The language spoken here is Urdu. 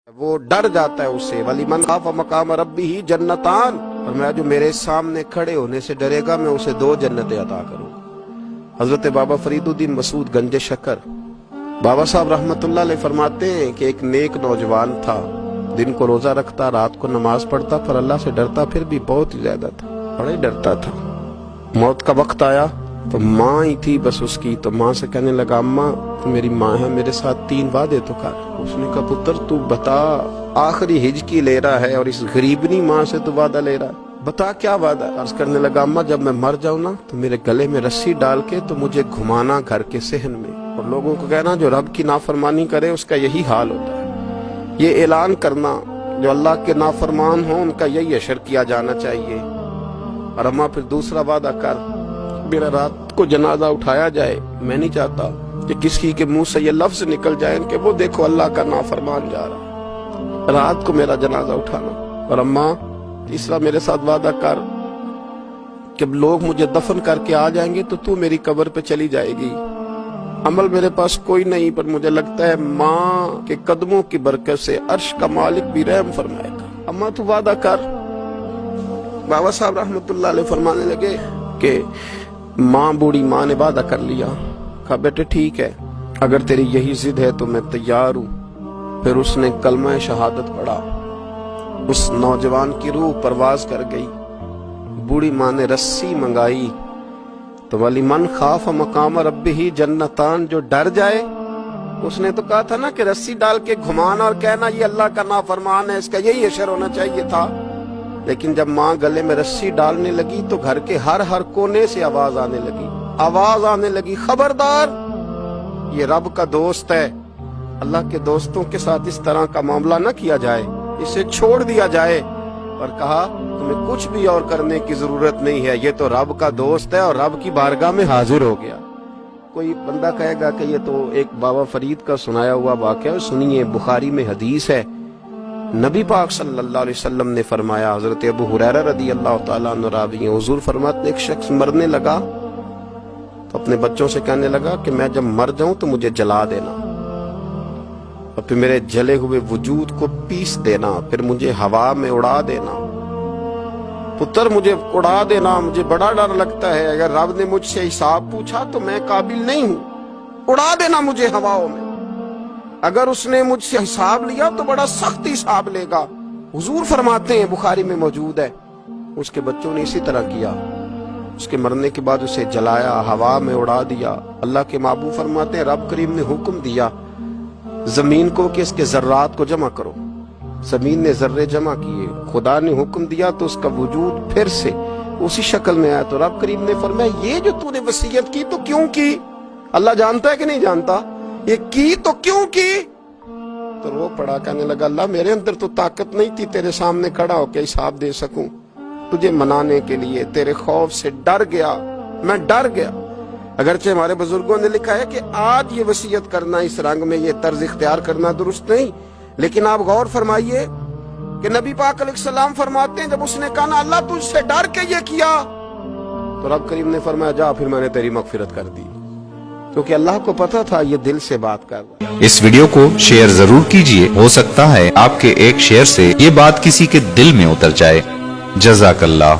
وہ ڈر جاتا ہے اسے ولیمن خاف مقام ربی ہی جنتان، اور میں جو میرے سامنے کھڑے ہونے سے ڈرے گا میں اسے 2 جنتیں عطا کروں۔ حضرت بابا فرید الدین مسعود گنج شکر بابا صاحب رحمت اللہ علیہ فرماتے ہیں کہ ایک نیک نوجوان تھا، دن کو روزہ رکھتا، رات کو نماز پڑھتا، پر اللہ سے ڈرتا پھر بھی بہت ہی زیادہ تھا، بڑا ہی ڈرتا تھا۔ موت کا وقت آیا تو ماں ہی تھی بس اس کی، تو ماں سے کہنے لگا اماں تو میری ماں ہے، میرے ساتھ 3 وعدے تو کر۔ اس نے کہا پتر تو بتا، آخری ہج کی لے رہا ہے اور اس غریبنی ماں سے تو وعدہ لے رہا ہے، بتا کیا وعدہ۔ عرض کرنے لگا اماں جب میں مر جاؤں نا تو میرے گلے میں رسی ڈال کے تو مجھے گھمانا گھر کے صحن میں، اور لوگوں کو کہنا جو رب کی نافرمانی کرے اس کا یہی حال ہوتا ہے۔ یہ اعلان کرنا جو اللہ کے نافرمان ہوں ان کا یہی اشر کیا جانا چاہیے۔ اور اماں پھر دوسرا وعدہ کر، میرا رات کو جنازہ اٹھایا جائے، میں نہیں چاہتا کہ کسی کے منہ سے یہ لفظ نکل جائے کہ وہ دیکھو اللہ کا نافرمان جا رہا، رات کو میرا جنازہ اٹھانا۔ اور اماں تیسرا میرے ساتھ وعدہ کر کہ لوگ مجھے دفن کر کے آ جائیں گے تو میری قبر پہ چلی جائے گی، عمل میرے پاس کوئی نہیں، پر مجھے لگتا ہے ماں کے قدموں کی برکت سے عرش کا مالک بھی رحم فرمائے گا، اماں تو وعدہ کر۔ بابا صاحب رحمت اللہ علیہ فرمانے لگے کہ ماں بوڑھی ماں نے وعدہ کر لیا، کہا بیٹے ٹھیک ہے اگر تیری یہی ضد ہے تو میں تیار ہوں۔ پھر اس نے کلمہ شہادت پڑھا، اس نوجوان کی روح پرواز کر گئی، بوڑھی ماں نے رسی منگائی تو ولیمن خاف مقام ربہ جنتان، جو ڈر جائے، اس نے تو کہا تھا نا کہ رسی ڈال کے گھمانا اور کہنا یہ اللہ کا نافرمان ہے، اس کا یہی اشر ہونا چاہیے تھا۔ لیکن جب ماں گلے میں رسی ڈالنے لگی تو گھر کے ہر کونے سے آواز آنے لگی خبردار یہ رب کا دوست ہے، اللہ کے دوستوں کے ساتھ اس طرح کا معاملہ نہ کیا جائے، اسے چھوڑ دیا جائے۔ اور کہا تمہیں کچھ بھی اور کرنے کی ضرورت نہیں ہے، یہ تو رب کا دوست ہے اور رب کی بارگاہ میں حاضر ہو گیا۔ کوئی بندہ کہے گا کہ یہ تو ایک بابا فرید کا سنایا ہوا واقعہ، سنیے بخاری میں حدیث ہے، نبی پاک صلی اللہ علیہ وسلم نے فرمایا، حضرت ابو ہریرہ رضی اللہ تعالیٰ عنہ راوی ہیں، حضور فرماتے ایک شخص مرنے لگا تو اپنے بچوں سے کہنے لگا کہ میں جب مر جاؤں تو مجھے جلا دینا، اور پھر میرے جلے ہوئے وجود کو پیس دینا، پھر مجھے ہوا میں اڑا دینا۔ پتر مجھے اڑا دینا، مجھے بڑا ڈر لگتا ہے، اگر رب نے مجھ سے حساب پوچھا تو میں قابل نہیں ہوں، اڑا دینا مجھے ہواؤں میں، اگر اس نے مجھ سے حساب لیا تو بڑا سخت حساب لے گا۔ حضور فرماتے ہیں بخاری میں موجود ہے، اس کے بچوں نے اسی طرح کیا، اس کے مرنے کے بعد اسے جلایا، ہوا میں اڑا دیا۔ اللہ کے محبوب فرماتے ہیں رب کریم نے حکم دیا زمین کو کہ اس کے ذرات کو جمع کرو، زمین نے ذرے جمع کیے، خدا نے حکم دیا تو اس کا وجود پھر سے اسی شکل میں آیا، تو رب کریم نے فرمایا یہ جو تو نے وصیت کی تو کیوں کی؟ اللہ جانتا ہے کہ نہیں جانتا؟ یہ کی تو کیوں کی؟ تو رو پڑا، کہنے لگا اللہ میرے اندر تو طاقت نہیں تھی تیرے سامنے کھڑا ہو کے حساب دے سکوں، تجھے منانے کے لیے تیرے خوف سے ڈر گیا، میں ڈر گیا۔ اگرچہ ہمارے بزرگوں نے لکھا ہے کہ آج یہ وصیت کرنا، اس رنگ میں یہ طرز اختیار کرنا درست نہیں، لیکن آپ غور فرمائیے کہ نبی پاک علیہ السلام فرماتے ہیں جب اس نے کہا نا اللہ تجھ سے ڈر کے یہ کیا، تو رب کریم نے فرمایا جا پھر میں نے تیری مغفرت کر دی، کیونکہ اللہ کو پتا تھا یہ دل سے بات کر رہا ہے۔ اس ویڈیو کو شیئر ضرور کیجئے، ہو سکتا ہے آپ کے ایک شیئر سے یہ بات کسی کے دل میں اتر جائے۔ جزاک اللہ۔